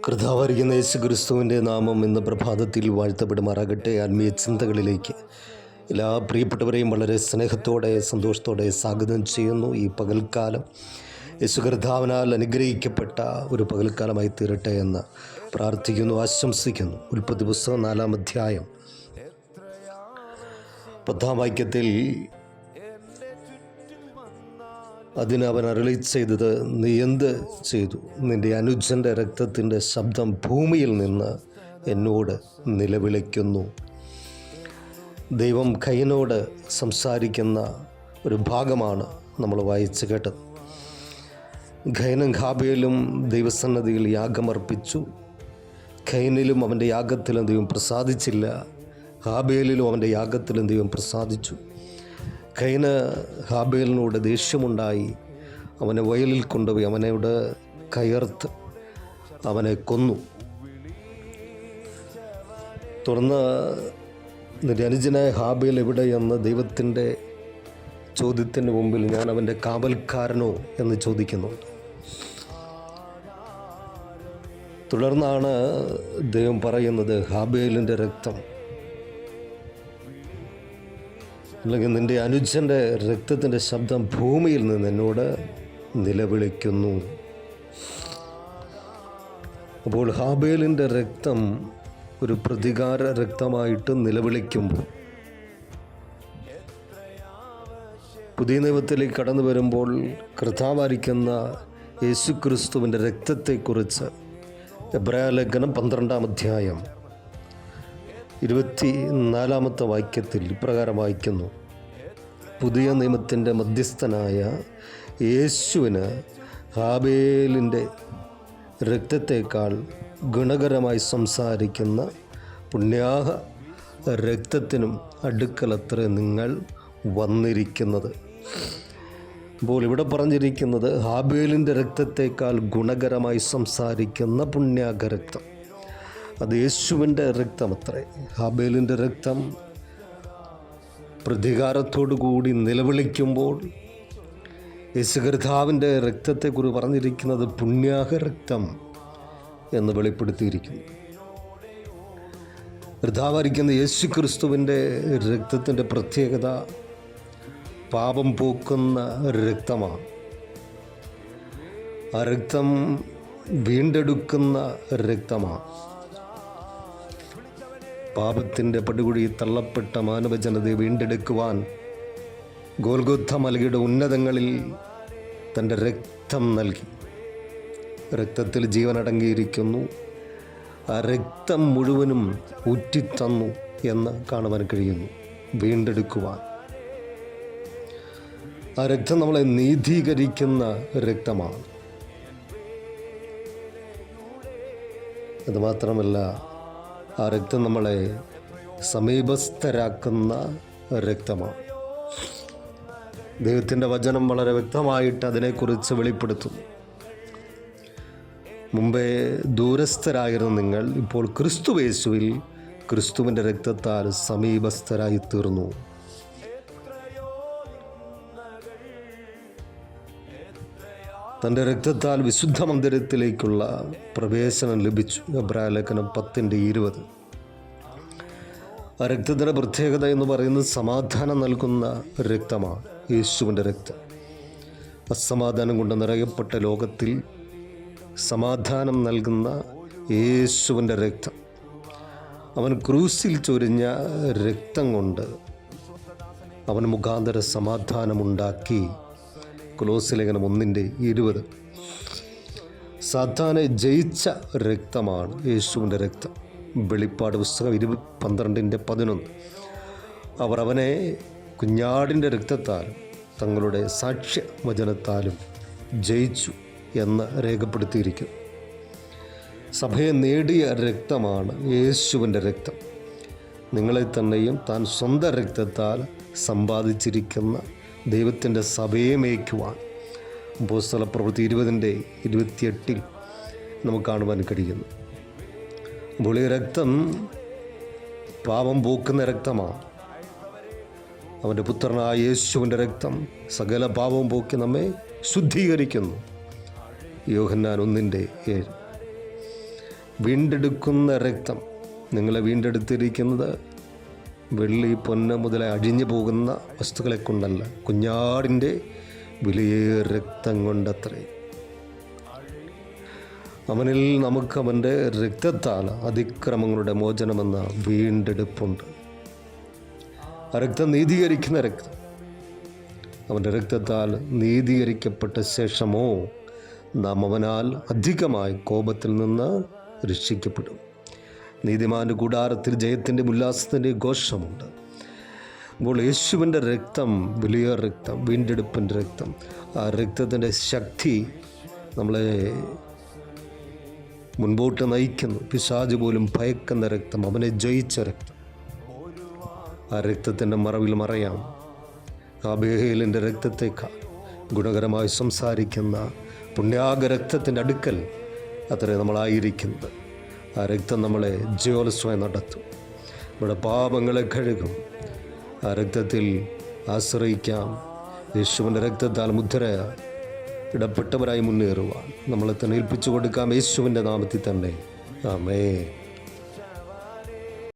കർത്താവായിരിക്കുന്ന യേശുക്രിസ്തുവിൻ്റെ നാമം ഇന്ന് പ്രഭാതത്തിൽ വാഴ്ത്തപ്പെടുമാറാകട്ടെ. ആത്മീയ ചിന്തകളിലേക്ക് എല്ലാ പ്രിയപ്പെട്ടവരെയും വളരെ സ്നേഹത്തോടെ സന്തോഷത്തോടെ സ്വാഗതം ചെയ്യുന്നു. ഈ പകൽക്കാലം യേശു കർത്താവിനാൽ അനുഗ്രഹിക്കപ്പെട്ട ഒരു പകൽക്കാലമായി തീരട്ടെ എന്ന് പ്രാർത്ഥിക്കുന്നു, ആശംസിക്കുന്നു. ഉൽപ്പത്തി പുസ്തകം 4-ാം അധ്യായം 10-ാം വാക്യത്തിൽ അതിന് അവൻ അരുളി ചെയ്തത്, നീ എന്ത് ചെയ്തു? നിൻ്റെ അനുജൻ്റെ രക്തത്തിൻ്റെ ശബ്ദം ഭൂമിയിൽ നിന്ന് എന്നോട് നിലവിളിക്കുന്നു. ദൈവം കയീനോട് സംസാരിക്കുന്ന ഒരു ഭാഗമാണ് നമ്മൾ വായിച്ചു കേട്ടത്. കയീനും ഹാബേലും ദൈവസന്നിധിയിൽ യാഗമർപ്പിച്ചു. കയീനിലും അവൻ്റെ യാഗത്തിലും ദൈവം പ്രസാദിച്ചില്ല, ഹാബേലിലും അവൻ്റെ യാഗത്തിലും ദൈവം പ്രസാദിച്ചു. കയീന് ഹാബേലിനോട് ദേഷ്യമുണ്ടായി അവനെ വയലിൽ കൊണ്ടുപോയി അവനോട് കയർത്ത് അവനെ കൊന്നു. തുടർന്ന് നിന്റെ അനുജനായ ഹാബേൽ എവിടെയെന്ന് ദൈവത്തിൻ്റെ ചോദ്യത്തിന് മുമ്പിൽ ഞാൻ അവൻ്റെ കാവൽക്കാരനോ എന്ന് ചോദിക്കുന്നുണ്ട്. തുടർന്നാണ് ദൈവം പറയുന്നത്, ഹാബേലിൻ്റെ രക്തം അല്ലെങ്കിൽ നിൻ്റെ അനുജൻ്റെ രക്തത്തിൻ്റെ ശബ്ദം ഭൂമിയിൽ നിന്ന് എന്നോട് നിലവിളിക്കുന്നു. അപ്പോൾ ഹാബേലിൻ്റെ രക്തം ഒരു പ്രതികാര രക്തമായിട്ട് നിലവിളിക്കുമ്പോൾ, പുതിയ നിയമത്തിലേക്ക് കടന്നു വരുമ്പോൾ കർത്താവായിരിക്കുന്ന യേശുക്രിസ്തുവിൻ്റെ രക്തത്തെക്കുറിച്ച് എബ്രായലേഖനം 12-ാം അധ്യായം 24-ാമത്തെ വാക്യത്തിൽ ഇപ്രകാരം വായിക്കുന്നു, പുതിയ നിയമത്തിൻ്റെ മധ്യസ്ഥനായ യേശുവിന് ഹാബേലിൻ്റെ രക്തത്തേക്കാൾ ഗുണകരമായി സംസാരിക്കുന്ന പുണ്യാഹ രക്തത്തിനും അടുക്കലത്രേ നിങ്ങൾ വന്നിരിക്കുന്നത്. അപ്പോൾ ഇവിടെ പറഞ്ഞിരിക്കുന്നത് ഹാബേലിൻ്റെ രക്തത്തേക്കാൾ ഗുണകരമായി സംസാരിക്കുന്ന പുണ്യാഹ രക്തം, അത് യേശുവിൻ്റെ രക്തമത്രേ. ഹാബേലിൻ്റെ രക്തം പ്രതികാരത്തോടു കൂടി നിലവിളിക്കുമ്പോൾ യേശു കർത്താവിൻ്റെ രക്തത്തെക്കുറിച്ച് പറഞ്ഞിരിക്കുന്നത് പുണ്യാഹ രക്തം എന്ന് വെളിപ്പെടുത്തിയിരിക്കുന്നു. കർത്താവായിരിക്കുന്ന യേശു ക്രിസ്തുവിൻ്റെ രക്തത്തിൻ്റെ പ്രത്യേകത പാപം പോക്കുന്ന രക്തമാണ്. ആ രക്തം വീണ്ടെടുക്കുന്ന രക്തമാണ്. പാപത്തിൻ്റെ പടുകുഴി തള്ളപ്പെട്ട മാനവജനതയെ വീണ്ടെടുക്കുവാൻ ഗോൽഗോഥ മലയുടെ ഉന്നതങ്ങളിൽ തൻ്റെ രക്തം നൽകി. രക്തത്തിൽ ജീവനടങ്ങിയിരിക്കുന്നു. ആ രക്തം മുഴുവനും ഊറ്റിത്തന്നു എന്ന് കാണുവാൻ കഴിയുന്നു. വീണ്ടെടുക്കുവാൻ ആ രക്തം നമ്മളെ നീതീകരിക്കുന്ന രക്തമാണ്. അതുമാത്രമല്ല, ആ രക്തം നമ്മളെ സമീപസ്ഥരാക്കുന്ന രക്തമാണ്. ദൈവത്തിൻ്റെ വചനം വളരെ വ്യക്തമായിട്ട് അതിനെക്കുറിച്ച് വെളിപ്പെടുത്തുന്നു. മുമ്പേ ദൂരസ്ഥരായിരുന്ന നിങ്ങൾ ഇപ്പോൾ ക്രിസ്തുയേശുവിൽ ക്രിസ്തുവിൻ്റെ രക്തത്താൽ സമീപസ്ഥരായി തീർന്നു. തൻ്റെ രക്തത്താൽ വിശുദ്ധ മന്ദിരത്തിലേക്കുള്ള പ്രവേശനം ലഭിച്ചു. എബ്രായലേഖനം 10:20. ആ രക്തത്തിൻ്റെ പ്രത്യേകത എന്ന് പറയുന്നത് സമാധാനം നൽകുന്ന രക്തമാണ്. യേശുവിൻ്റെ രക്തം അസമാധാനം കൊണ്ട് നിറയപ്പെട്ട ലോകത്തിൽ സമാധാനം നൽകുന്ന യേശുവിൻ്റെ രക്തം, അവൻ ക്രൂസിൽ ചൊരിഞ്ഞ രക്തം കൊണ്ട് അവൻ മുഖാന്തര സമാധാനമുണ്ടാക്കി. കൊലോസ്യലേഖനം 1:20. സാത്താനെ ജയിച്ച രക്തമാണ് യേശുവിൻ്റെ രക്തം. വെളിപ്പാട് പുസ്തകം 12:11. അവർ അവനെ കുഞ്ഞാടിൻ്റെ രക്തത്താലും തങ്ങളുടെ സാക്ഷ്യ വചനത്താലും ജയിച്ചു എന്ന് രേഖപ്പെടുത്തിയിരിക്കുന്നു. സഭയെ നേടിയ രക്തമാണ് യേശുവിൻ്റെ രക്തം. നിങ്ങളെ തന്നെയും താൻ സ്വന്തം രക്തത്താൽ സമ്പാദിച്ചിരിക്കുന്ന ദൈവത്തിൻ്റെ സഭയെ മേയ്ക്കുവാൻ അപ്പോസ്തലപ്രവൃത്തി 20:28 നമുക്ക് കാണുവാൻ കഴിയുന്നു. അപ്പോൾ ഈ രക്തം പാപം പോക്കുന്ന രക്തമാണ്. അവൻ്റെ പുത്രനായ യേശുവിൻ്റെ രക്തം സകല പാപവും പോക്കി നമ്മെ ശുദ്ധീകരിക്കുന്നു. യോഹന്നാൻ 1:7. വീണ്ടെടുക്കുന്ന രക്തം. നിങ്ങളെ വീണ്ടെടുത്തിരിക്കുന്നത് വെള്ളി, പൊന്ന് മുതലേ അഴിഞ്ഞു പോകുന്ന വസ്തുക്കളെ കൊണ്ടല്ല, കുഞ്ഞാടിൻ്റെ വിലയേറിയ രക്തം കൊണ്ടത്രേ. അവനിൽ നമുക്ക് അവൻ്റെ രക്തത്താൽ അതിക്രമങ്ങളുടെ മോചനമെന്ന വീണ്ടെടുപ്പുണ്ട്. ആ രക്തം നീതീകരിക്കുന്ന രക്തം. അവൻ്റെ രക്തത്താൽ നീതീകരിക്കപ്പെട്ട ശേഷമോ നാം അവനാൽ അധികമായി കോപത്തിൽ നിന്ന് രക്ഷിക്കപ്പെടും. നീതിമാൻ്റെ കൂടാരത്തിൽ ജയത്തിൻ്റെ ഉല്ലാസത്തിൻ്റെ ഘോഷമുണ്ട്. അപ്പോൾ യേശുവിൻ്റെ രക്തം, വലിയ രക്തം, വീണ്ടെടുപ്പിൻ്റെ രക്തം, ആ രക്തത്തിൻ്റെ ശക്തി നമ്മളെ മുൻപോട്ട് നയിക്കുന്നു. പിശാച് പോലും ഭയക്കുന്ന രക്തം, അവനെ ജയിച്ച രക്തം. ആ രക്തത്തിൻ്റെ മറവിൽ മറയാം. ആബേലിൻ്റെ രക്തത്തേക്കാൾ ഗുണകരമായി സംസാരിക്കുന്ന പുണ്യാഗ രക്തത്തിൻ്റെ അടുക്കൽ അത്രേ നമ്മളായിരിക്കുന്നത്. ആ രക്തം നമ്മളെ ജയോത്സവം നടത്തും, നമ്മുടെ പാപങ്ങളെ കഴുകും. ആ രക്തത്തിൽ ആശ്രയിക്കാം. യേശുവിൻ്റെ രക്തത്താൽ മുദ്ര ഇടപെട്ടവരായി മുന്നേറുവാൻ നമ്മളെ തന്നെ ഏൽപ്പിച്ചു കൊടുക്കാം. യേശുവിൻ്റെ നാമത്തിൽ തന്നെ. ആമേൻ.